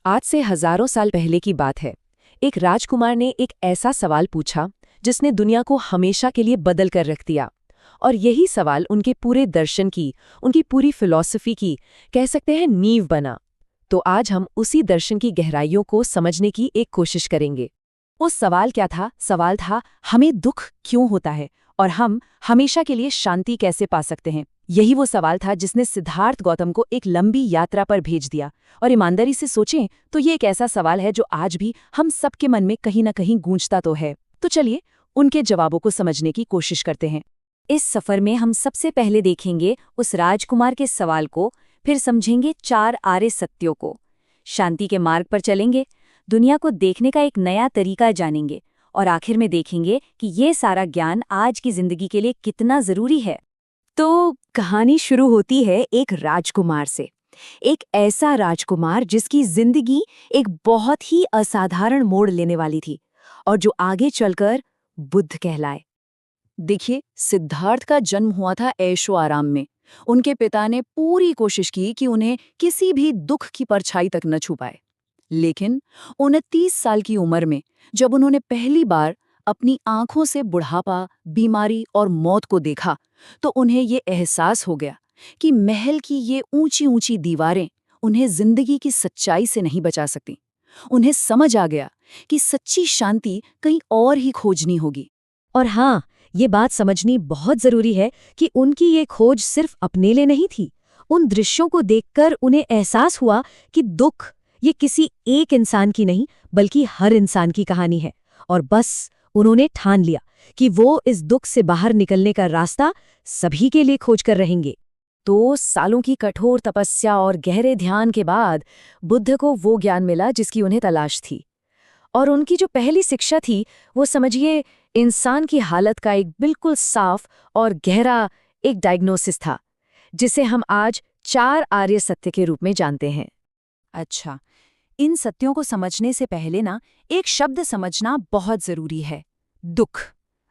आज से हजारों साल पहले की बात है। एक राजकुमार ने एक ऐसा सवाल पूछा जिसने दुनिया को हमेशा के लिए बदल कर रख दिया। और यही सवाल उनके पूरे दर्शन की, उनकी पूरी फिलॉसफी की, कह सकते हैं, नींव बना। तो आज हम उसी दर्शन की गहराइयों को समझने की एक कोशिश करेंगे। वो सवाल क्या था? सवाल था, हमें दुख क्यों होता है और हम हमेशा के लिए शांति कैसे पा सकते हैं। यही वो सवाल था जिसने सिद्धार्थ गौतम को एक लंबी यात्रा पर भेज दिया। और ईमानदारी से सोचें तो ये एक ऐसा सवाल है जो आज भी हम सबके मन में कहीं न कहीं गूंजता तो है। तो चलिए उनके जवाबों को समझने की कोशिश करते हैं। इस सफर में हम सबसे पहले देखेंगे उस राजकुमार के सवाल को, फिर समझेंगे 4 आर्य सत्यों को, शांति के मार्ग पर चलेंगे, दुनिया को देखने का एक नया तरीका जानेंगे और आखिर में देखेंगे कि ये सारा ज्ञान आज की जिंदगी के लिए कितना जरूरी है। तो कहानी शुरू होती है एक राजकुमार से। एक ऐसा राजकुमार जिसकी जिंदगी एक बहुत ही असाधारण मोड़ लेने वाली थी और जो आगे चलकर बुद्ध कहलाए। देखिए, सिद्धार्थ का जन्म हुआ था ऐशो आराम में। उनके पिता ने पूरी कोशिश की कि उन्हें किसी भी दुख की परछाई तक न छू पाए। लेकिन 29 साल की उम्र में जब उन्होंने पहली बार अपनी आंखों से बुढ़ापा, बीमारी और मौत को देखा, तो उन्हें ये एहसास हो गया कि महल की ये ऊंची ऊंची दीवारें उन्हें जिंदगी की सच्चाई से नहीं बचा सकती। उन्हें समझ आ गया कि सच्ची शांति कहीं और ही खोजनी होगी। और हाँ, ये बात समझनी बहुत जरूरी है कि उनकी ये खोज सिर्फ अपने लिए नहीं थी। उन दृश्यों को देखकर उन्हें एहसास हुआ कि दुख ये किसी एक इंसान की नहीं बल्कि हर इंसान की कहानी है। और बस उन्होंने ठान लिया कि वो इस दुख से बाहर निकलने का रास्ता सभी के लिए खोज कर रहेंगे। तो सालों की कठोर तपस्या और गहरे ध्यान के बाद बुद्ध को वो ज्ञान मिला जिसकी उन्हें तलाश थी। और उनकी जो पहली शिक्षा थी वो, समझिए, इंसान की हालत का एक बिल्कुल साफ और गहरा एक डायग्नोसिस था, जिसे हम आज 4 आर्य सत्य के रूप में जानते हैं। अच्छा, इन सत्यों को समझने से पहले एक शब्द समझना बहुत जरूरी है, दुख।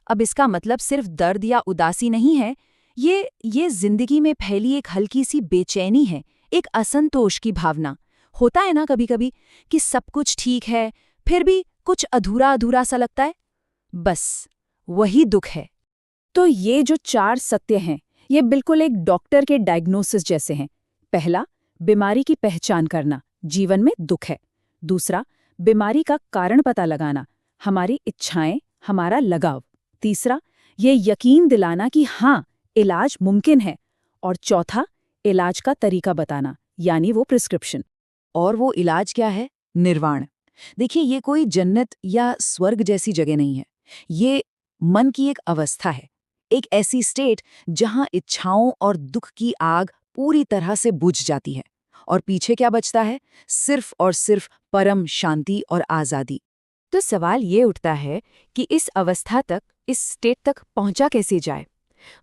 अब इसका मतलब सिर्फ दर्द या उदासी नहीं है। ये जिंदगी में फैली एक हल्की सी बेचैनी है, एक असंतोष की भावना। होता है ना कभी कभी कि सब कुछ ठीक है फिर भी कुछ अधूरा अधूरा सा लगता है। बस वही दुख है। तो ये जो 4 सत्य हैं, ये बिल्कुल एक डॉक्टर के डायग्नोसिस जैसे हैं। पहला, बीमारी की पहचान करना, जीवन में दुख है। दूसरा, बीमारी का कारण पता लगाना, हमारी इच्छाएं, हमारा लगाव। तीसरा, ये यकीन दिलाना कि हाँ, इलाज मुमकिन है। और चौथा, इलाज का तरीका बताना, यानी वो प्रिस्क्रिप्शन। और वो इलाज क्या है? निर्वाण। देखिए, ये कोई जन्नत या स्वर्ग जैसी जगह नहीं है। ये मन की एक अवस्था है, एक ऐसी स्टेट जहां इच्छाओं और दुख की आग पूरी तरह से बुझ जाती है और पीछे क्या बचता है? सिर्फ और सिर्फ परम शांति और आजादी। तो सवाल ये उठता है कि इस अवस्था तक, इस स्टेट तक पहुंचा कैसे जाए?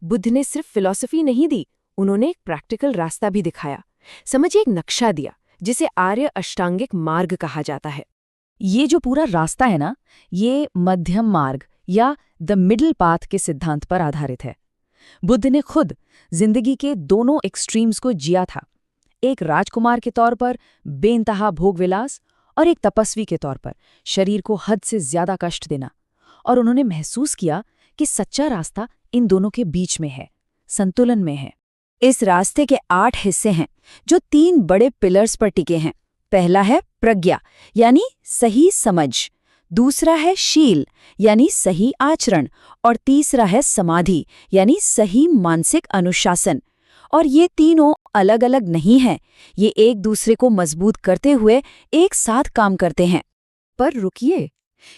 बुद्ध ने सिर्फ फिलॉसफी नहीं दी, उन्होंने एक प्रैक्टिकल रास्ता भी दिखाया। समझिए, एक नक्शा दिया जिसे आर्य अष्टांगिक मार्ग कहा जाता है। ये जो पूरा रास्ता है ना, ये मध्यम मार्ग या द मिडिल पाथ के सिद्धांत पर आधारित है। बुद्ध ने खुद जिंदगी के दोनों एक्सट्रीम्स को जिया था, एक राजकुमार के तौर पर बेइंतहा भोगविलास और एक तपस्वी के तौर पर शरीर को हद से ज्यादा कष्ट देना। और उन्होंने महसूस किया कि सच्चा रास्ता इन दोनों के बीच में है, संतुलन में है। इस रास्ते के 8 हिस्से हैं जो 3 बड़े पिलर्स पर टिके हैं। पहला है प्रज्ञा, यानी सही समझ। दूसरा है शील, यानी सही आचरण। और तीसरा है समाधि, यानी सही मानसिक अनुशासन। और ये तीनों अलग अलग नहीं हैं, ये एक दूसरे को मजबूत करते हुए एक साथ काम करते हैं। पर रुकिए,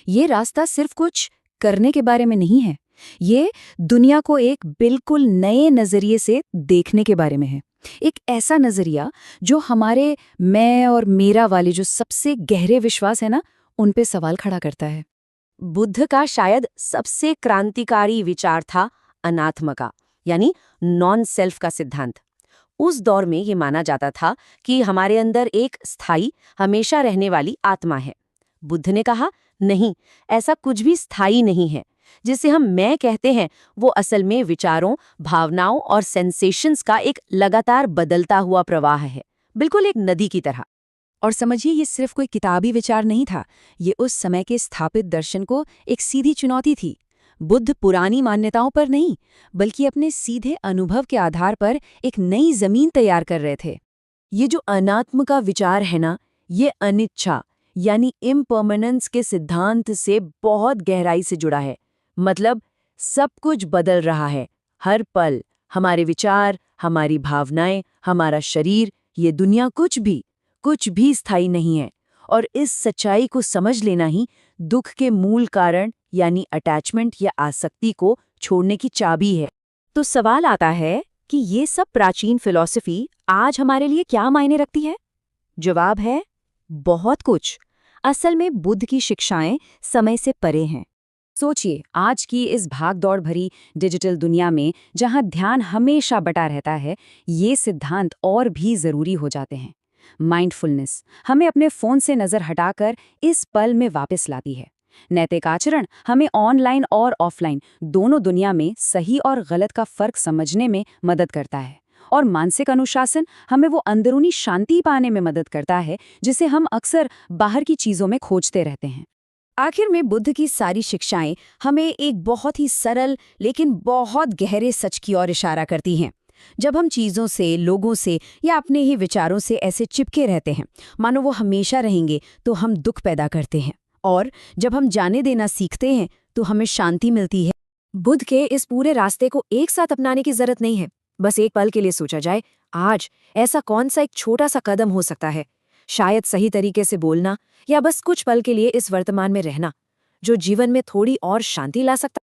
ये रास्ता सिर्फ कुछ करने के बारे में नहीं है, ये दुनिया को एक बिल्कुल नए नजरिए से देखने के बारे में है। एक ऐसा नजरिया जो हमारे मैं और मेरा वाले जो सबसे गहरे विश्वास है ना, उन पे सवाल खड़ा करता है। बुद्ध का शायद सबसे क्रांतिकारी विचार था अनात्म का, यानी नॉन सेल्फ का सिद्धांत। उस दौर में ये माना जाता था कि हमारे अंदर एक स्थायी, हमेशा रहने वाली आत्मा है। बुद्ध ने कहा, नहीं, ऐसा कुछ भी स्थायी नहीं है। जिसे हम मैं कहते हैं वो असल में विचारों, भावनाओं और सेंसेशंस का एक लगातार बदलता हुआ प्रवाह है, बिल्कुल एक नदी की तरह। और समझिए, ये सिर्फ कोई किताबी विचार नहीं था, ये उस समय के स्थापित दर्शन को एक सीधी चुनौती थी। बुद्ध पुरानी मान्यताओं पर नहीं, बल्कि अपने सीधे अनुभव के आधार पर एक नई जमीन तैयार कर रहे थे। ये जो अनात्म का विचार है ना, ये अनिच्छा यानी इम्पर्मनेंस के सिद्धांत से बहुत गहराई से जुड़ा है। मतलब सब कुछ बदल रहा है, हर पल। हमारे विचार, हमारी भावनाएं, हमारा शरीर, ये दुनिया कुछ भी स्थायी नहीं है। और इस सच्चाई को समझ लेना ही दुख के मूल कारण यानी अटैचमेंट या आसक्ति को छोड़ने की चाबी है। तो सवाल आता है कि ये सब प्राचीन फिलॉसफी आज हमारे लिए क्या मायने रखती है? जवाब है बहुत कुछ। असल में बुद्ध की शिक्षाएं समय से परे हैं। सोचिए, आज की इस भाग-दौड़ भरी डिजिटल दुनिया में जहां ध्यान हमेशा बटा रहता है, ये सिद्धांत और भी जरूरी हो जाते हैं। माइंडफुलनेस हमें अपने फोन से नजर हटाकर इस पल में वापस लाती है। नैतिक आचरण हमें ऑनलाइन और ऑफलाइन दोनों दुनिया में सही और गलत का फर्क समझने में मदद करता है। और मानसिक अनुशासन हमें वो अंदरूनी शांति पाने में मदद करता है जिसे हम अक्सर बाहर की चीजों में खोजते रहते हैं। आखिर में बुद्ध की सारी शिक्षाएं हमें एक बहुत ही सरल लेकिन बहुत गहरे सच की ओर इशारा करती हैं। जब हम चीज़ों से, लोगों से या अपने ही विचारों से ऐसे चिपके रहते हैं मानो वो हमेशा रहेंगे, तो हम दुख पैदा करते हैं। और जब हम जाने देना सीखते हैं तो हमें शांति मिलती है। बुद्ध के इस पूरे रास्ते को एक साथ अपनाने की जरूरत नहीं है। बस एक पल के लिए सोचा जाए, आज ऐसा कौन सा एक छोटा सा कदम हो सकता है? शायद सही तरीके से बोलना या बस कुछ पल के लिए इस वर्तमान में रहना, जो जीवन में थोड़ी और शांति ला सकता है।